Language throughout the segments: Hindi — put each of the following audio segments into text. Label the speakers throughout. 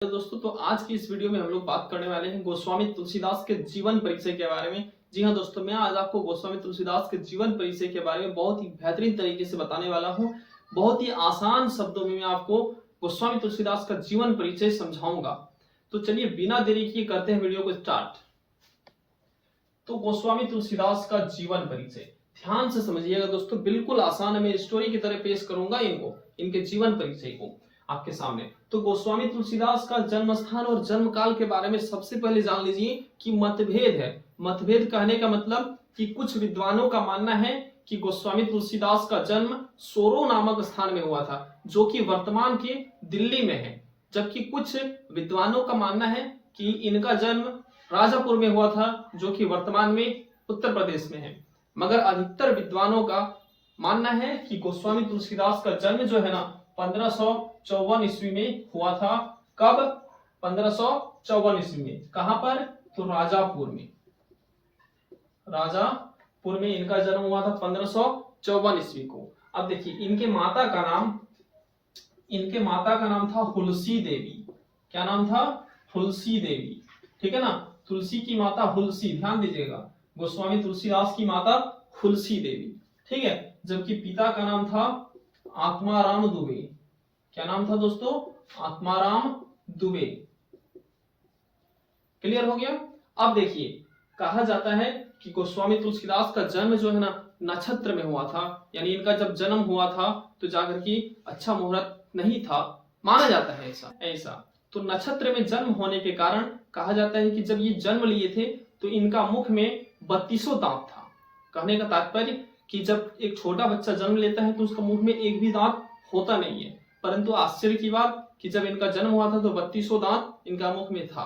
Speaker 1: तो दोस्तों, तो आज की इस वीडियो में हम लोग बात करने वाले हैं गोस्वामी तुलसीदास के जीवन परिचय के बारे में। जी हाँ दोस्तों, मैं आज आपको गोस्वामी तुलसीदास के जीवन परिचय के बारे में बहुत ही बेहतरीन तरीके से बताने वाला हूँ। बहुत ही आसान शब्दों में मैं आपको गोस्वामी तुलसीदास का जीवन परिचय समझाऊंगा। तो चलिए बिना देरी किए करते हैं वीडियो को स्टार्ट। तो गोस्वामी तुलसीदास का जीवन परिचय ध्यान से समझिएगा दोस्तों, बिल्कुल आसान है। मैं स्टोरी की तरह पेश करूंगा इनके जीवन परिचय को आपके सामने। तो गोस्वामी तुलसीदास का जन्म स्थान और जन्म काल के बारे में सबसे पहले जान लीजिए कि मतभेद है। मतभेद कहने का मतलब कि कुछ विद्वानों का मानना है कि गोस्वामी तुलसीदास का जन्म सोरो नामक स्थान में हुआ था, जो कि वर्तमान के दिल्ली में है। जबकि कुछ विद्वानों का मानना है कि इनका जन्म राजापुर में हुआ था, जो कि वर्तमान में उत्तर प्रदेश में है। मगर अधिकतर विद्वानों का मानना है कि गोस्वामी तुलसीदास का जन्म जो है ना 1554 ईस्वी में हुआ था। कब? 1554 ईस्वी में। कहां पर? तो राजापुर में। राजापुर में इनका जन्म हुआ था 1554 ईस्वी को। अब देखिए इनके माता का नाम था हुलसी देवी। क्या नाम था? हुलसी देवी। ठीक है ना, तुलसी की माता हुलसी, ध्यान दीजिएगा। गोस्वामी तुलसीदास की माता हुलसी देवी, ठीक है। जबकि पिता का नाम था आत्माराम दुबे। क्या नाम था दोस्तों? आत्माराम दुबे। क्लियर हो गया? अब देखिए, कहा जाता है कि गोस्वामी तुलसीदास का जन्म जो है ना नक्षत्र में हुआ था। यानी इनका जब जन्म हुआ था तो जाकर के अच्छा मुहूर्त नहीं था, माना जाता है ऐसा। तो नक्षत्र में जन्म होने के कारण कहा जाता है कि जब ये जन्म लिए थे तो इनका मुख में 32 दांत था। कहने का तात्पर्य कि जब एक छोटा बच्चा जन्म लेता है तो उसका मुख में एक भी दांत होता नहीं है। परंतु आश्चर्य की बात कि जब इनका जन्म हुआ था तो 32 दांत इनका मुख में था।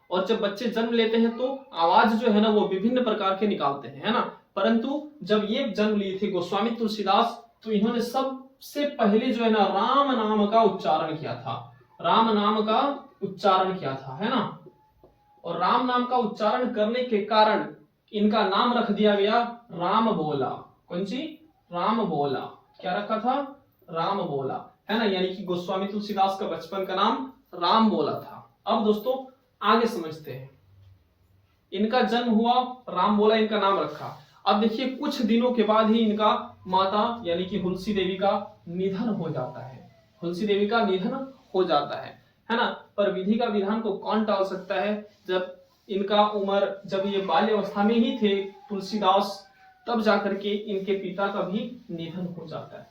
Speaker 1: और जब बच्चे जन्म लेते हैं तो आवाज जो है ना वो विभिन्न प्रकार के निकालते हैं, है ना। परंतु जब ये जन्म लिए थे गोस्वामी तुलसीदास, तो इन्होंने सबसे पहले जो है ना राम नाम का उच्चारण किया था। राम नाम का उच्चारण किया था, है ना। और राम नाम का उच्चारण करने के कारण इनका नाम रख दिया गया राम बोला। कौन सी? राम बोला। क्या रखा था? राम बोला, है ना। यानी कि गोस्वामी तुलसीदास का बचपन का नाम राम बोला था। अब दोस्तों आगे समझते हैं। इनका जन्म हुआ, राम बोला इनका नाम रखा। अब देखिए कुछ दिनों के बाद ही इनका माता यानी कि हुलसी देवी का निधन हो जाता है। हुलसी देवी का निधन हो जाता है ना। पर विधि का विधान को कौन टाल सकता है। जब इनका उम्र, जब ये बाल्य अवस्था में ही थे तुलसीदास, तब जाकर के इनके पिता का भी निधन हो जाता है।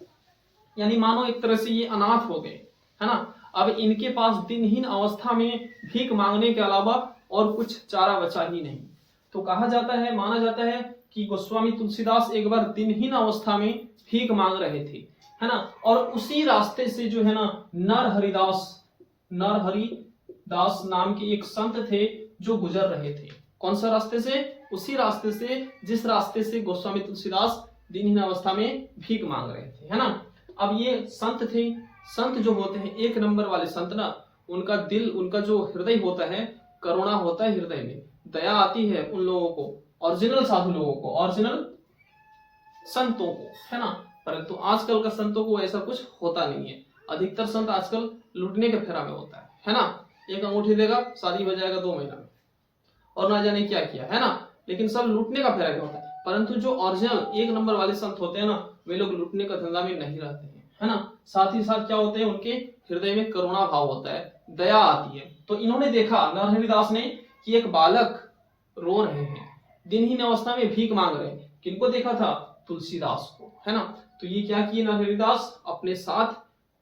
Speaker 1: यानी मानो एक तरह से ये अनाथ हो गए, है ना। अब इनके पास दिनहीन अवस्था में भीख मांगने के अलावा और कुछ चारा बचा ही नहीं। तो कहा जाता है, माना जाता है कि गोस्वामी तुलसीदास एक बार दिनहीन अवस्था में भीख मांग रहे थे, है ना। और उसी रास्ते से जो है ना नरहरिदास नाम के एक संत थे जो गुजर रहे थे। कौन सा रास्ते से? उसी रास्ते से जिस रास्ते से गोस्वामी तुलसीदास दिनहीन अवस्था में भीख मांग रहे थे, है ना। अब ये संत थे। संत जो होते हैं एक नंबर वाले संत ना, उनका दिल, उनका जो हृदय होता है, करुणा होता है हृदय में, दया आती है उन लोगों को, ओरिजिनल साधु लोगों को, ओरिजिनल संतों को, है ना। परंतु आजकल का संतों को ऐसा कुछ होता नहीं है। अधिकतर संत आजकल लूटने के फेरा में होता है ना। एक अंगूठी देगा, शादी हो जाएगा 2 महीना में, और ना जाने क्या किया, है ना। लेकिन सब लूटने का फेरा में होता है। परंतु जो ओरिजिनल एक नंबर वाले संत होते हैं ना, वे लोग लूटने का धंधा में नहीं रहते हैं, है ना। साथ ही साथ क्या होते हैं, उनके हृदय में करुणा भाव होता है, दया आती है। तो इन्होंने देखा, नरहरिदास ने, कि एक बालक रो रहे हैं, दिनहीन अवस्था में भीख मांग रहे हैं। किनको देखा था? तुलसीदास को, है ना। तो ये क्या किए नरहरिदास, अपने साथ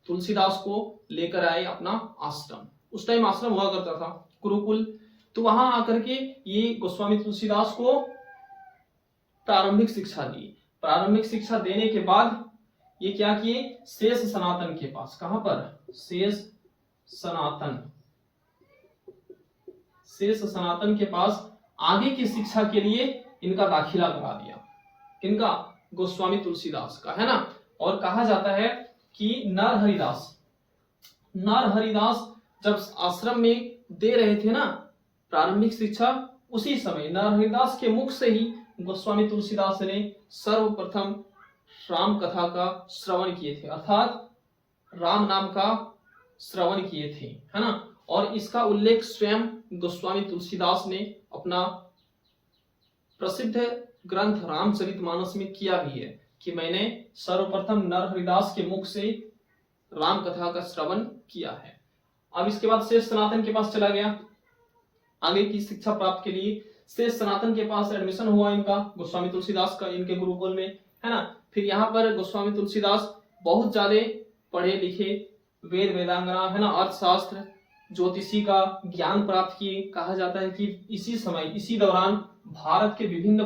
Speaker 1: तुलसीदास को लेकर आए अपना आश्रम। उस टाइम आश्रम हुआ करता था, गुरुकुल। तो वहां आकर के ये गोस्वामी तुलसीदास को प्रारंभिक शिक्षा दी। प्रारंभिक शिक्षा देने के बाद ये क्या किए? शेष सनातन के पास। कहां पर? शेष सनातन के पास आगे की शिक्षा के लिए इनका दाखिला करा दिया। इनका गोस्वामी तुलसीदास का, है ना। और कहा जाता है कि नरहरिदास जब आश्रम में दे रहे थे ना प्रारंभिक शिक्षा, उसी समय नरहरिदास के मुख से ही गोस्वामी तुलसीदास ने सर्वप्रथम राम कथा का श्रवण किए थे, अर्थात राम नाम का श्रवण किए थे, है ना। और इसका उल्लेख स्वयं गोस्वामी तुलसीदास ने अपना प्रसिद्ध ग्रंथ रामचरितमानस में किया भी है कि मैंने सर्वप्रथम नरहरिदास के मुख से राम कथा का श्रवण किया है। अब इसके बाद शेष सनातन के पास चला गया आगे की शिक्षा प्राप्त के लिए। शेष सनातन के पास एडमिशन हुआ इनका, गोस्वामी तुलसीदास का, इनके गुरुकुल में, है ना। फिर यहाँ पर गोस्वामी तुलसीदास बहुत ज्यादा पढ़े लिखे, वेद वेदांगना, है ना, अर्थशास्त्र, ज्योतिषी का ज्ञान प्राप्त किए। कहा जाता है कि इसी समय, इसी दौरान भारत के विभिन्न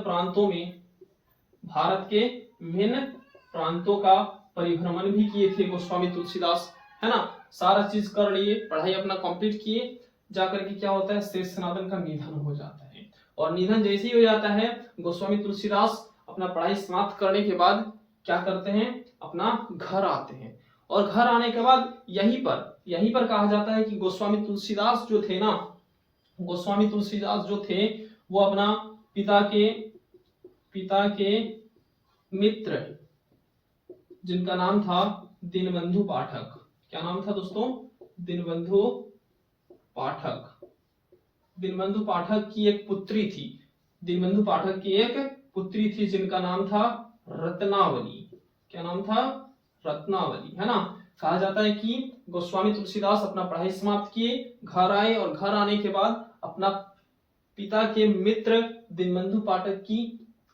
Speaker 1: प्रांतों का परिभ्रमण भी किए थे गोस्वामी तुलसीदास, है ना। सारा चीज कर लिए, पढ़ाई अपना कंप्लीट किए, जाकर के क्या होता है, शेष सनातन का निधन हो जाता है। और निधन जैसे ही हो जाता है, गोस्वामी तुलसीदास अपना पढ़ाई समाप्त करने के बाद क्या करते हैं, अपना घर आते हैं। और घर आने के बाद यहीं पर कहा जाता है कि गोस्वामी तुलसीदास जो थे वो अपना पिता के मित्र, जिनका नाम था दीनबंधु पाठक। क्या नाम था दोस्तों? दीनबंधु पाठक की एक पुत्री थी। दीनबंधु पाठक की एक पुत्री थी जिनका नाम था रत्नावली। क्या नाम था? रत्नावली, है ना। कहा जाता है कि गोस्वामी तुलसीदास अपना पढ़ाई समाप्त किए, घर आए, और घर आने के बाद अपना पिता के मित्र दीनबंधु पाठक की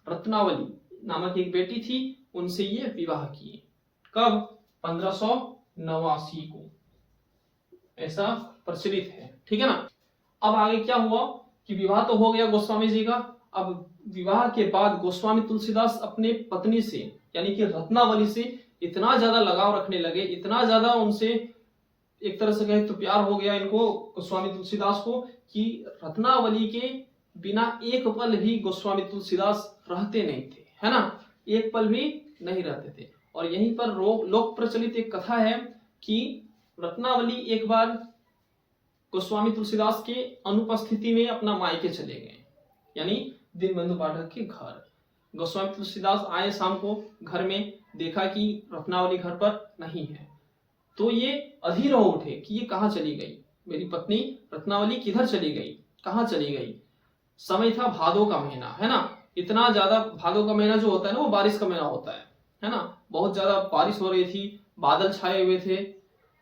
Speaker 1: रत्नावली नामक एक बेटी थी, उनसे ये विवाह किए। कब? 1589 को, ऐसा प्रचलित है, ठीक है ना। अब आगे क्या हुआ कि विवाह तो हो गया गोस्वामी जी का। अब विवाह के बाद गोस्वामी तुलसीदास अपने पत्नी से, यानी कि रत्नावली से इतना ज्यादा लगाव रखने लगे, इतना ज्यादा उनसे एक तरह से कहे तो प्यार हो गया इनको, गोस्वामी तुलसीदास को, कि रत्नावली के बिना एक पल भी गोस्वामी तुलसीदास रहते नहीं थे, है ना। एक पल भी नहीं रहते थे। और यहीं पर लोक प्रचलित एक कथा है कि रत्नावली एक बार गोस्वामी तुलसीदास के अनुपस्थिति में अपना मायके चले गए, यानी दीनबंधु पाठक के घर। गोस्वामी तुलसीदास आए शाम को, घर में देखा कि रत्नावली घर पर नहीं है, तो ये अधीर हो उठे कि ये कहाँ चली गई, मेरी पत्नी रत्नावली किधर चली गई, कहाँ चली गई। समय था भादों का महीना, है ना। इतना ज्यादा, भादों का महीना जो होता है ना, वो बारिश का महीना होता है ना। बहुत ज्यादा बारिश हो रही थी, बादल छाए हुए थे,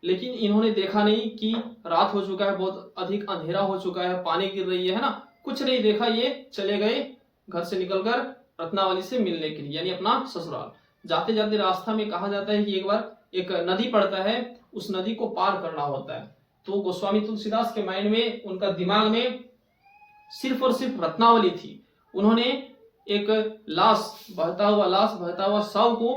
Speaker 1: लेकिन इन्होंने देखा नहीं कि रात हो चुका है, बहुत अधिक अंधेरा हो चुका है, पानी गिर रही है ना। कुछ नहीं देखा, ये चले गए घर से निकलकर रत्नावली से मिलने के लिए, यानी अपना ससुराल। जाते जाते रास्ता में कहा जाता है कि एक बार एक नदी पड़ता है, उस नदी को पार करना होता है। तो गोस्वामी तुलसीदास के माइंड में, उनका दिमाग में सिर्फ और सिर्फ रत्नावली थी। उन्होंने एक बहता हुआ शव को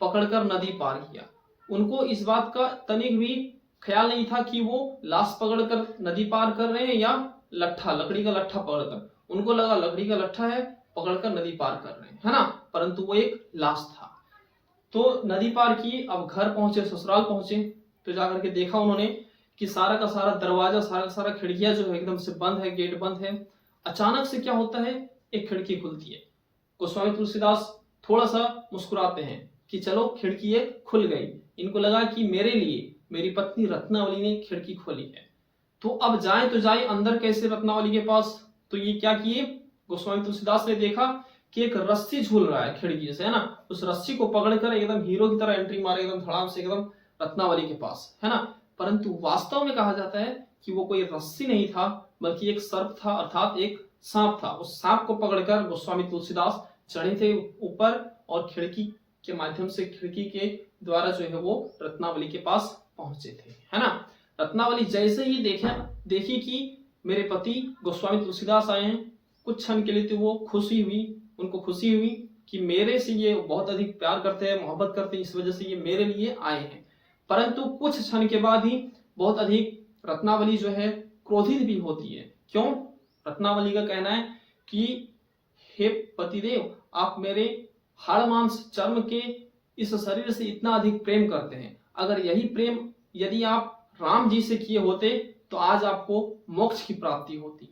Speaker 1: पकड़कर नदी पार किया। उनको इस बात का तनिक भी ख्याल नहीं था कि वो लाश पकड़कर नदी पार कर रहे हैं या लकड़ी का लट्ठा पकड़कर। उनको लगा लकड़ी का लट्ठा है, पकड़कर नदी पार कर रहे हैं, है ना, परंतु वो एक लाश था। तो नदी पार की, अब घर पहुंचे, ससुराल पहुंचे, तो जाकर के देखा उन्होंने कि सारा का सारा दरवाजा, सारा का सारा खिड़कियां जो है एकदम से बंद है, गेट बंद है। अचानक से क्या होता है, एक खिड़की खुलती है। गोस्वामी तुलसीदास थोड़ा सा मुस्कुराते हैं कि चलो खिड़की एक खुल गई। इनको लगा कि मेरे लिए मेरी पत्नी रत्नावली ने खिड़की खोली है, तो अब जाए तो जाए अंदर कैसे रत्नावली के पास। तो ये क्या किए, गोस्वामी तुलसीदास ने देखा कि एक रस्सी झूल रहा है खिड़की से, है ना। उस रस्सी को पकड़कर एकदम हीरो की तरह एंट्री मारे, एकदम धड़ाम से, एकदम रत्नावली के पास, है ना। परंतु वास्तव में कहा जाता है कि वो कोई रस्सी नहीं था, बल्कि एक सर्प था, अर्थात एक सांप था। उस सांप को पकड़कर गोस्वामी तुलसीदास चढ़े थे ऊपर, और खिड़की के माध्यम से, खिड़की के द्वारा जो है वो रत्नावली के पास पहुंचे थे, है ना। रत्नावली जैसे ही देखी कि मेरे पति गोस्वामी तुलसीदास आए हैं, कुछ क्षण के लिए तो वो उनको खुशी हुई कि मेरे से ये बहुत अधिक प्यार करते हैं, मोहब्बत करते हैं, इस वजह से ये मेरे लिए आए हैं। परंतु कुछ क्षण के बाद ही बहुत अधिक रत्नावली जो है क्रोधित भी होती है। क्यों? रत्नावली का कहना है कि हे पतिदेव, आप मेरे हाड़ मांस चर्म के इस शरीर से इतना अधिक प्रेम करते हैं, अगर यही प्रेम यदि आप राम जी से किए होते तो आज आपको मोक्ष की प्राप्ति होती।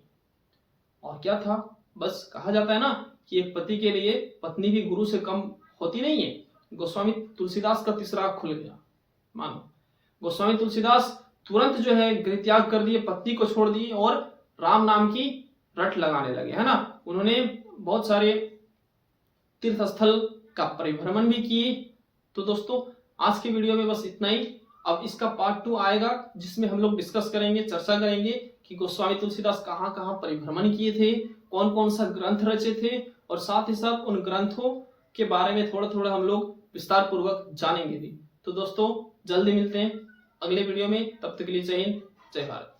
Speaker 1: और क्या था, बस कहा जाता है ना कि एक पति के लिए पत्नी भी गुरु से कम होती नहीं है। गोस्वामी तुलसीदास का तीसरा आँख खुल गया। मानो गोस्वामी तुलसीदास तुरंत जो है गृह त्याग कर दिए, पत्नी को छोड़ दिए और राम नाम की रट लगाने लगे, है ना। उन्होंने बहुत सारे तीर्थ स्थल का परिभ्रमण भी किए। तो दोस्तों आज के वीडियो में बस इतना ही। अब इसका पार्ट 2 आएगा जिसमें हम लोग डिस्कस करेंगे, चर्चा करेंगे कि गोस्वामी तुलसीदास कहाँ कहाँ परिभ्रमण किए थे, कौन कौन सा ग्रंथ रचे थे, और साथ ही साथ उन ग्रंथों के बारे में थोड़ा थोड़ा हम लोग विस्तार पूर्वक जानेंगे भी। तो दोस्तों जल्दी मिलते हैं अगले वीडियो में, तब तक के लिए जय हिंद, जय भारत।